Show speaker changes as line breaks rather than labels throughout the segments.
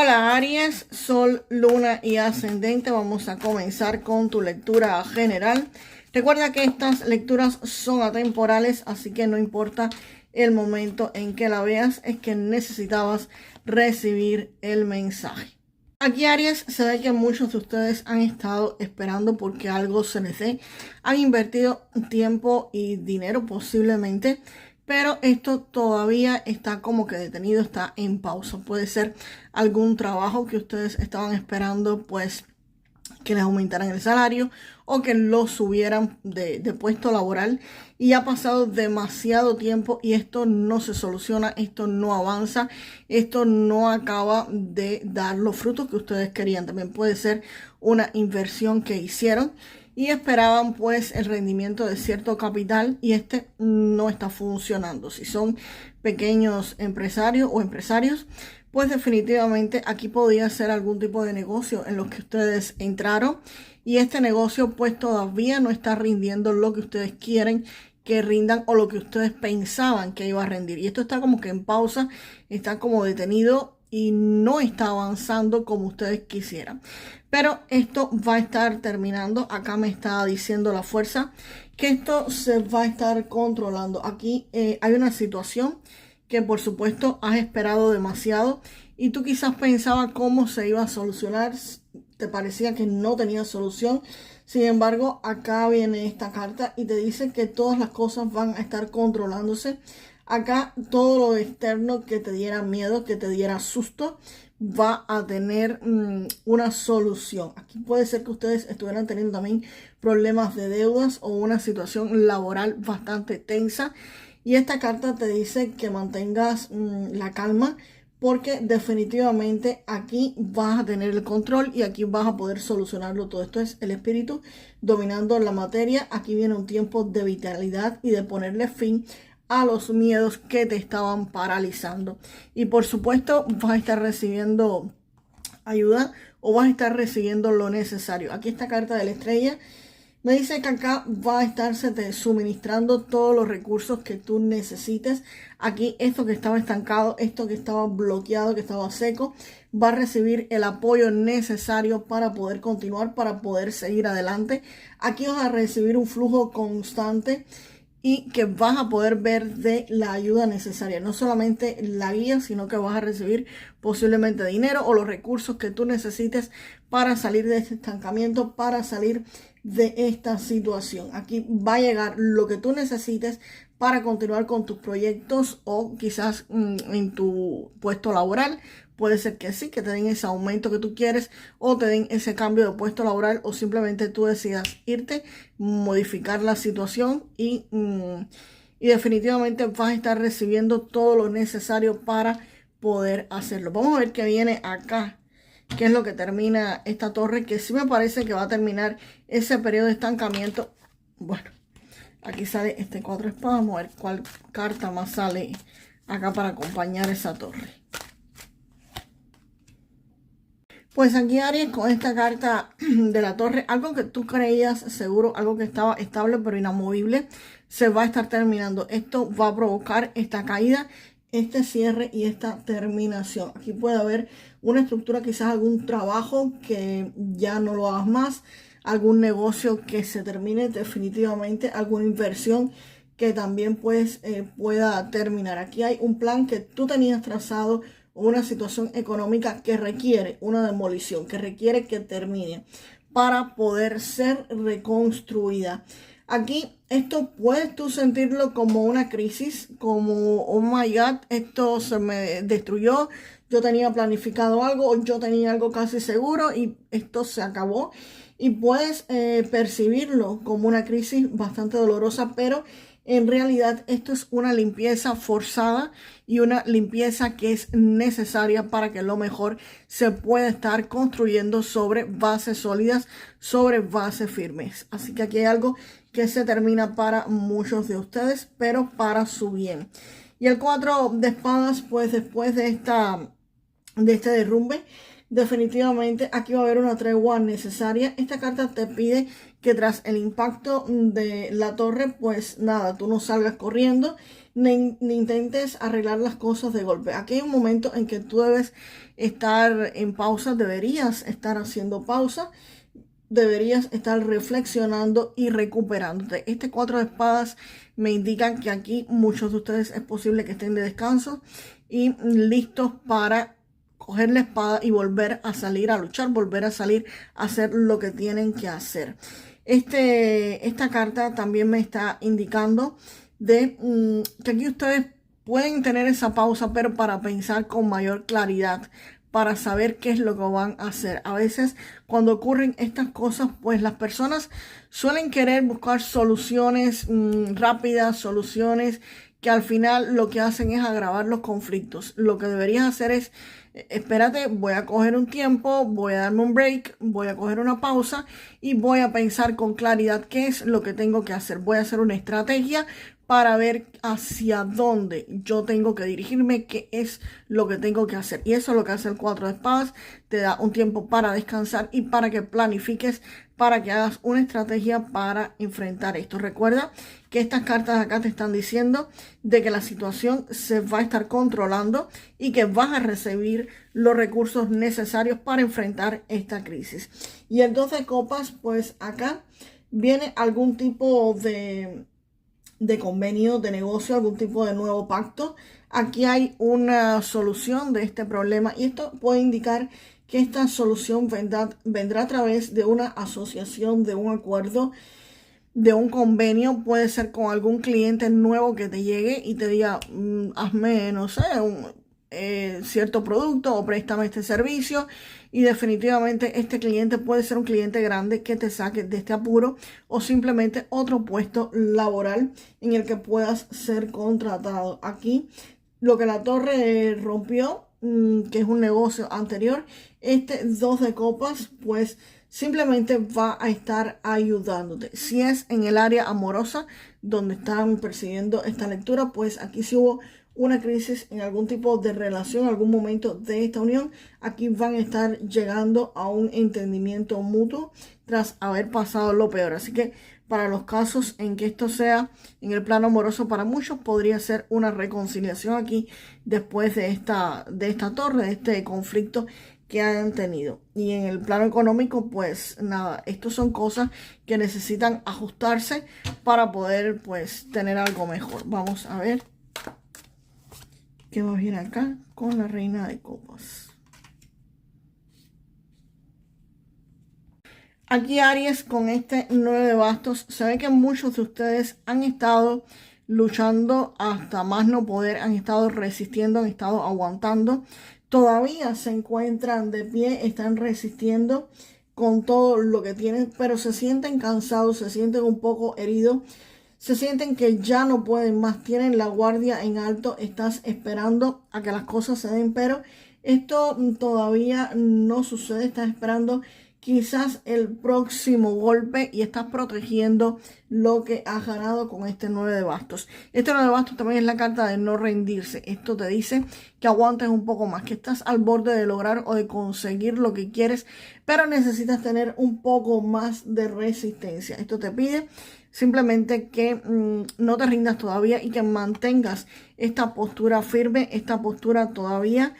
Hola Aries, Sol, Luna y Ascendente. Vamos a comenzar con tu lectura general. Recuerda que estas lecturas son atemporales, así que no importa el momento en que la veas, es que necesitabas recibir el mensaje. Aquí Aries, se ve que muchos de ustedes han estado esperando porque algo se les dé. Han invertido tiempo y dinero posiblemente, pero esto todavía está como que detenido, está en pausa. Puede ser algún trabajo que ustedes estaban esperando, pues que les aumentaran el salario o que lo subieran de puesto laboral, y ha pasado demasiado tiempo y esto no se soluciona, esto no avanza, esto no acaba de dar los frutos que ustedes querían. También puede ser una inversión que hicieron y esperaban pues el rendimiento de cierto capital y este no está funcionando. Si son pequeños empresarios o empresarios, pues definitivamente aquí podría ser algún tipo de negocio en los que ustedes entraron y este negocio pues todavía no está rindiendo lo que ustedes quieren que rindan o lo que ustedes pensaban que iba a rendir. Y esto está como que en pausa, está como detenido y no está avanzando como ustedes quisieran. Pero esto va a estar terminando. Acá me está diciendo la fuerza que esto se va a estar controlando. Aquí hay una situación que por supuesto has esperado demasiado y tú quizás pensabas cómo se iba a solucionar, te parecía que no tenía solución. Sin embargo, acá viene esta carta y te dice que todas las cosas van a estar controlándose. Acá todo lo externo que te diera miedo, que te diera susto, va a tener una solución. Aquí puede ser que ustedes estuvieran teniendo también problemas de deudas o una situación laboral bastante tensa. Y esta carta te dice que mantengas la calma porque definitivamente aquí vas a tener el control y aquí vas a poder solucionarlo todo. Esto es el espíritu dominando la materia. Aquí viene un tiempo de vitalidad y de ponerle fin a los miedos que te estaban paralizando. Y por supuesto vas a estar recibiendo ayuda o vas a estar recibiendo lo necesario. Aquí esta carta de la estrella me dice que acá va a estarse suministrando todos los recursos que tú necesites. Aquí esto que estaba estancado, esto que estaba bloqueado, que estaba seco, va a recibir el apoyo necesario para poder continuar, para poder seguir adelante. Aquí vas a recibir un flujo constante y que vas a poder ver de la ayuda necesaria. No solamente la guía, sino que vas a recibir posiblemente dinero o los recursos que tú necesites para salir de este estancamiento, para salir de esta situación. Aquí va a llegar lo que tú necesites para continuar con tus proyectos o quizás en tu puesto laboral. Puede ser que sí, que te den ese aumento que tú quieres o te den ese cambio de puesto laboral o simplemente tú decidas irte, modificar la situación y definitivamente vas a estar recibiendo todo lo necesario para poder hacerlo. Vamos a ver qué viene acá, qué es lo que termina esta torre, que sí me parece que va a terminar ese periodo de estancamiento. Bueno, aquí sale este 4 de espadas. Vamos a ver cuál carta más sale acá para acompañar esa torre. Pues aquí Aries, con esta carta de la torre, algo que tú creías seguro, algo que estaba estable pero inamovible, se va a estar terminando. Esto va a provocar esta caída, este cierre y esta terminación. Aquí puede haber una estructura, quizás algún trabajo que ya no lo hagas más, algún negocio que se termine definitivamente, alguna inversión que también pues pueda terminar. Aquí hay un plan que tú tenías trazado, una situación económica que requiere una demolición, que requiere que termine para poder ser reconstruida. Aquí esto puedes tú sentirlo como una crisis, como oh my god, esto se me destruyó, yo tenía planificado algo, yo tenía algo casi seguro y esto se acabó. Y puedes percibirlo como una crisis bastante dolorosa, pero en realidad esto es una limpieza forzada y una limpieza que es necesaria para que lo mejor se pueda estar construyendo sobre bases sólidas, sobre bases firmes. Así que aquí hay algo que se termina para muchos de ustedes, pero para su bien. Y el 4 de espadas, pues después de este derrumbe, definitivamente aquí va a haber una tregua necesaria. Esta carta te pide que tras el impacto de la torre, pues nada, tú no salgas corriendo ni intentes arreglar las cosas de golpe. Aquí hay un momento en que tú debes estar en pausa, deberías estar haciendo pausa, deberías estar reflexionando y recuperándote. Este 4 de espadas me indica que aquí muchos de ustedes es posible que estén de descanso y listos para coger la espada y volver a salir a luchar, volver a salir a hacer lo que tienen que hacer. Esta carta también me está indicando de que aquí ustedes pueden tener esa pausa, pero para pensar con mayor claridad, para saber qué es lo que van a hacer. A veces cuando ocurren estas cosas, pues las personas suelen querer buscar soluciones rápidas, soluciones que al final lo que hacen es agravar los conflictos. Lo que deberías hacer es, espérate, voy a coger un tiempo, voy a darme un break, voy a coger una pausa y voy a pensar con claridad qué es lo que tengo que hacer. Voy a hacer una estrategia para ver hacia dónde yo tengo que dirigirme, qué es lo que tengo que hacer. Y eso es lo que hace el 4 de espadas. Te da un tiempo para descansar y para que planifiques, para que hagas una estrategia para enfrentar esto. Recuerda que estas cartas acá te están diciendo de que la situación se va a estar controlando y que vas a recibir los recursos necesarios para enfrentar esta crisis. Y el 2 de copas, pues acá viene algún tipo de convenio, de negocio, algún tipo de nuevo pacto. Aquí hay una solución de este problema y esto puede indicar que esta solución vendrá a través de una asociación, de un acuerdo, de un convenio. Puede ser con algún cliente nuevo que te llegue y te diga, hazme, no sé, cierto producto o préstame este servicio, y definitivamente este cliente puede ser un cliente grande que te saque de este apuro o simplemente otro puesto laboral en el que puedas ser contratado. Aquí lo que la torre rompió, que es un negocio anterior, este 2 de copas pues simplemente va a estar ayudándote. Si es en el área amorosa donde están persiguiendo esta lectura, pues aquí sí hubo una crisis en algún tipo de relación, algún momento de esta unión. Aquí van a estar llegando a un entendimiento mutuo tras haber pasado lo peor. Así que para los casos en que esto sea en el plano amoroso, para muchos podría ser una reconciliación aquí después de esta torre, de este conflicto que hayan tenido. Y en el plano económico, pues nada, estos son cosas que necesitan ajustarse para poder pues tener algo mejor. Vamos a ver qué va a venir acá con la reina de copas. Aquí Aries con este 9 de bastos, se ve que muchos de ustedes han estado luchando hasta más no poder, han estado resistiendo, han estado aguantando, todavía se encuentran de pie, están resistiendo con todo lo que tienen, pero se sienten cansados, se sienten un poco heridos, se sienten que ya no pueden más, tienen la guardia en alto, estás esperando a que las cosas se den, pero esto todavía no sucede, estás esperando quizás el próximo golpe y estás protegiendo lo que has ganado con este 9 de bastos. Este 9 de bastos también es la carta de no rendirse. Esto te dice que aguantes un poco más, que estás al borde de lograr o de conseguir lo que quieres, pero necesitas tener un poco más de resistencia. Esto te pide simplemente que no te rindas todavía y que mantengas esta postura firme, esta postura todavía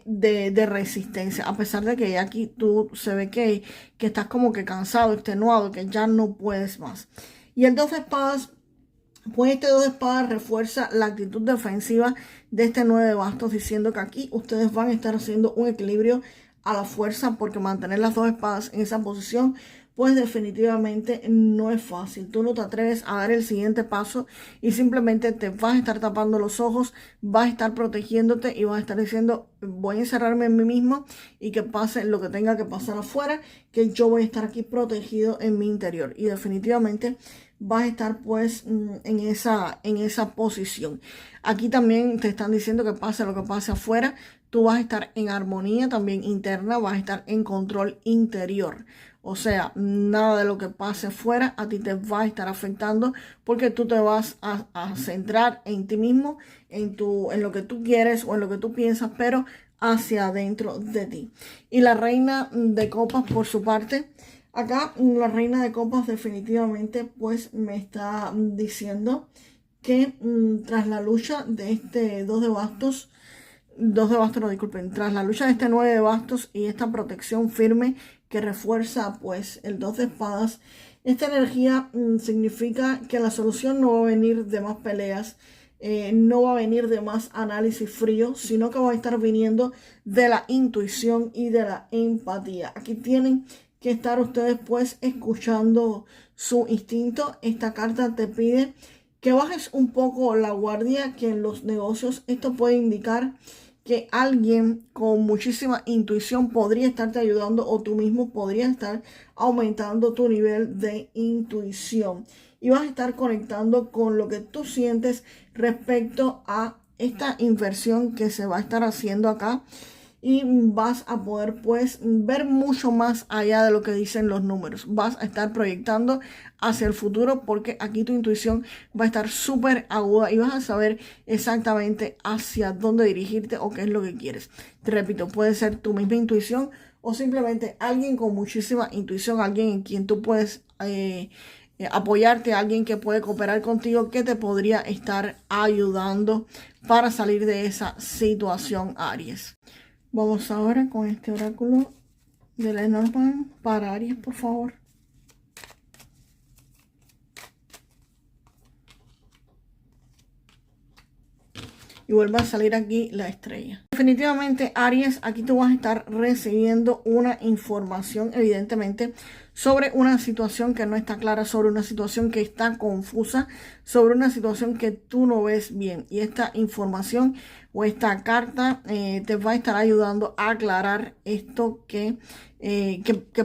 de resistencia, a pesar de que aquí tú se ve que estás como que cansado, extenuado, que ya no puedes más. Y el 2 de espadas, pues este 2 de espadas refuerza la actitud defensiva de este 9 de bastos, diciendo que aquí ustedes van a estar haciendo un equilibrio a la fuerza, porque mantener las 2 espadas en esa posición pues definitivamente no es fácil. Tú no te atreves a dar el siguiente paso y simplemente te vas a estar tapando los ojos, vas a estar protegiéndote y vas a estar diciendo, voy a encerrarme en mí mismo y que pase lo que tenga que pasar afuera, que yo voy a estar aquí protegido en mi interior. Y definitivamente vas a estar pues en esa posición. Aquí también te están diciendo que pase lo que pase afuera, tú vas a estar en armonía también interna, vas a estar en control interior. O sea, nada de lo que pase afuera a ti te va a estar afectando, porque tú te vas a centrar en ti mismo, en lo que tú quieres o en lo que tú piensas, pero hacia adentro de ti. Y la reina de copas, por su parte, acá la reina de copas definitivamente pues me está diciendo que tras la lucha de este 2 de bastos, no, disculpen, tras la lucha de este 9 de bastos y esta protección firme que refuerza pues el 2 de espadas, esta energía significa que la solución no va a venir de más peleas, no va a venir de más análisis frío, sino que va a estar viniendo de la intuición y de la empatía. Aquí tienen que estar ustedes pues escuchando su instinto. Esta carta te pide que bajes un poco la guardia, que en los negocios esto puede indicar que alguien con muchísima intuición podría estarte ayudando o tú mismo podrías estar aumentando tu nivel de intuición y vas a estar conectando con lo que tú sientes respecto a esta inversión que se va a estar haciendo acá y vas a poder pues ver mucho más allá de lo que dicen los números. Vas a estar proyectando hacia el futuro porque aquí tu intuición va a estar súper aguda y vas a saber exactamente hacia dónde dirigirte o qué es lo que quieres. Te repito, puede ser tu misma intuición o simplemente alguien con muchísima intuición, alguien en quien tú puedes apoyarte, alguien que puede cooperar contigo, que te podría estar ayudando para salir de esa situación, Aries. Vamos ahora con este oráculo de Lenormand para Aries, por favor. Y vuelve a salir aquí la estrella. Definitivamente, Aries, aquí tú vas a estar recibiendo una información, evidentemente, sobre una situación que no está clara, sobre una situación que está confusa, sobre una situación que tú no ves bien. Y esta información o esta carta te va a estar ayudando a aclarar esto que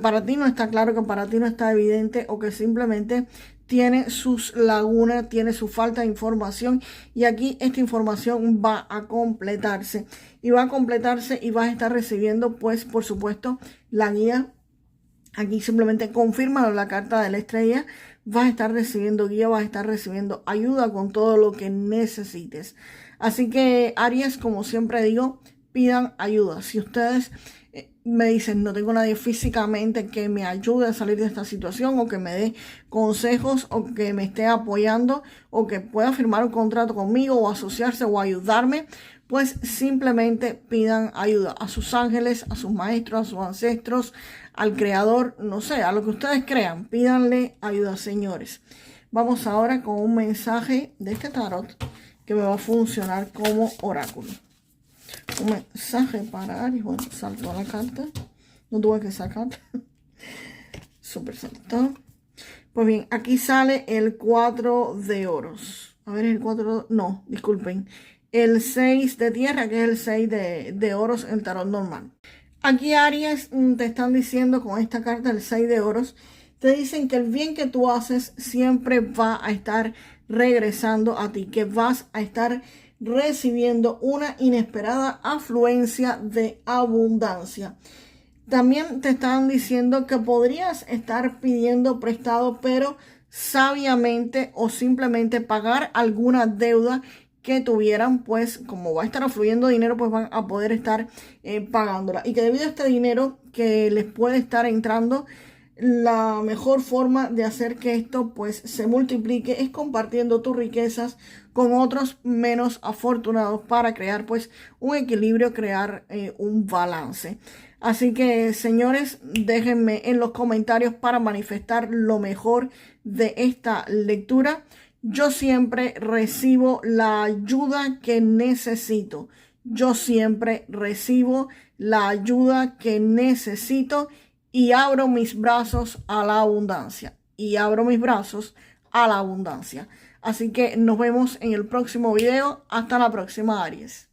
para ti no está claro, que para ti no está evidente o que simplemente tiene sus lagunas, tiene su falta de información y aquí esta información va a completarse y va a completarse y vas a estar recibiendo pues por supuesto la guía. Aquí simplemente confirma la carta de la estrella, vas a estar recibiendo guía, vas a estar recibiendo ayuda con todo lo que necesites. Así que Aries, como siempre digo, pidan ayuda. Si ustedes me dicen, no tengo nadie físicamente que me ayude a salir de esta situación o que me dé consejos o que me esté apoyando o que pueda firmar un contrato conmigo o asociarse o ayudarme, pues simplemente pidan ayuda a sus ángeles, a sus maestros, a sus ancestros, al creador, no sé, a lo que ustedes crean, pídanle ayuda, señores. Vamos ahora con un mensaje de este tarot que me va a funcionar como oráculo. Un mensaje para Aries. Bueno, saltó la carta. No tuve que sacar. Súper saltó. Pues bien, aquí sale el 4 de oros. A ver, el 4... No, disculpen. El 6 de tierra, que es el 6 de oros en el tarot normal. Aquí, Aries, te están diciendo con esta carta, el 6 de oros, te dicen que el bien que tú haces siempre va a estar regresando a ti, que vas a estar recibiendo una inesperada afluencia de abundancia. También te están diciendo que podrías estar pidiendo prestado, pero sabiamente o simplemente pagar alguna deuda que tuvieran, pues como va a estar fluyendo dinero, pues van a poder estar pagándola. Y que debido a este dinero que les puede estar entrando, la mejor forma de hacer que esto pues se multiplique es compartiendo tus riquezas con otros menos afortunados para crear pues un equilibrio, crear un balance. Así que, señores, déjenme en los comentarios para manifestar lo mejor de esta lectura. Yo siempre recibo la ayuda que necesito. Yo siempre recibo la ayuda que necesito y abro mis brazos a la abundancia. Y abro mis brazos a la abundancia. Así que nos vemos en el próximo video. Hasta la próxima, Aries.